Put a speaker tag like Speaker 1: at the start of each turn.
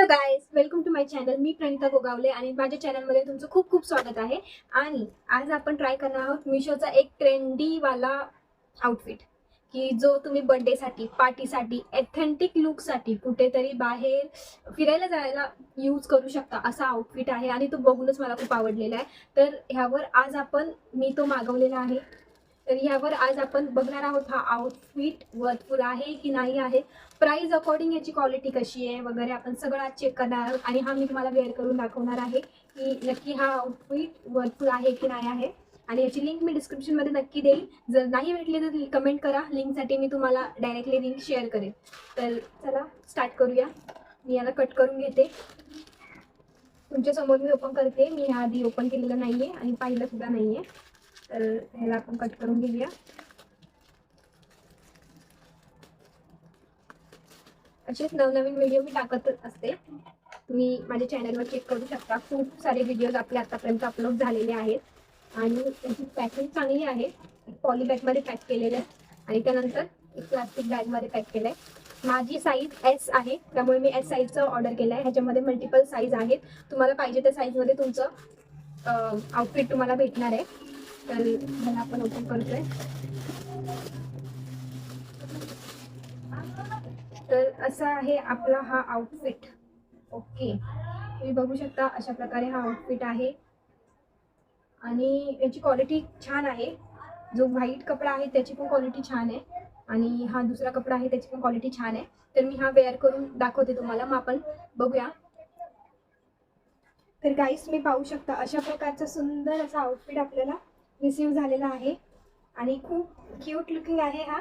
Speaker 1: Guys, welcome to my channel. मी प्रणिता गोगावले आणि माझ्या चॅनलमध्ये तुमचं खूप खूप स्वागत आहे. आणि आज आपण ट्राय करणार आहोत मिशोचा एक ट्रेंडी वाला आउटफिट, की जो तुम्ही बर्थडेसाठी, पार्टीसाठी, एथेंटिक लुकसाठी, कुठेतरी बाहेर फिरायला जायला यूज करू शकता असा आउटफिट आहे. आणि तो बघूनच मला खूप आवडलेला आहे. तर ह्यावर आज मी तो मागवलेला आहे. तर यावर आज आपण बघणार आहोत हा आउटफिट वर्थफुल आहे की नाही आहे, प्राइस अकॉर्डिंग याची क्वालिटी कशी आहे वगैरे आपण सगळं आज चेक करणार आहोत. आणि हा मी तुम्हाला वेअर करून दाखवणार आहे की नक्की हा आउटफिट वर्थफुल आहे की नाही आहे. आणि याची लिंक मी डिस्क्रिप्शनमध्ये नक्की देईन. जर नाही भेटली तर कमेंट करा, लिंकसाठी मी तुम्हाला डायरेक्टली लिंक शेअर करेन. तर चला स्टार्ट करूया. मी याला कट करून घेते. तुमच्यासमोर मी ओपन करते. मी आधी ओपन केलेलं नाही आहे आणि पाहिलं सुद्धा नाही आहे. तर ह्याला आपण कट करून घेऊया. असेच नवनवीन व्हिडिओ मी टाकत असते. तुम्ही माझ्या चॅनलवर चेक करू शकता. खूप सारे व्हिडिओज आपले आतापर्यंत अपलोड झालेले आहेत. आणि त्याची पॅकिंग चांगली आहे. पॉली बॅगमध्ये पॅक केलेलं आहे आणि त्यानंतर एक प्लास्टिक बॅगमध्ये पॅक केलं आहे. माझी साईज एस आहे, त्यामुळे मी एस साईजचं ऑर्डर केलं आहे. ह्याच्यामध्ये मल्टिपल साईज आहेत. तुम्हाला पाहिजे त्या साईजमध्ये तुमचं आउटफिट तुम्हाला भेटणार आहे. तर ह्याला आपण ओपन करतोय. तर असा आहे आपला हा आउटफिट. ओके, तुम्ही बघू शकता अशा प्रकारे हा आउटफिट आहे. आणि याची क्वालिटी छान आहे. जो व्हाईट कपडा आहे त्याची पण क्वालिटी छान आहे आणि हा दुसरा कपडा आहे त्याची पण क्वालिटी छान आहे. तर मी हा वेअर करून दाखवते तुम्हाला. मग आपण बघूया. तर गाईस, मी पाहू शकता अशा प्रकारचा सुंदर असा आउटफिट आपल्याला रिसीव्ह झालेला आहे आणि खूप क्यूट लुकिंग आहे हा.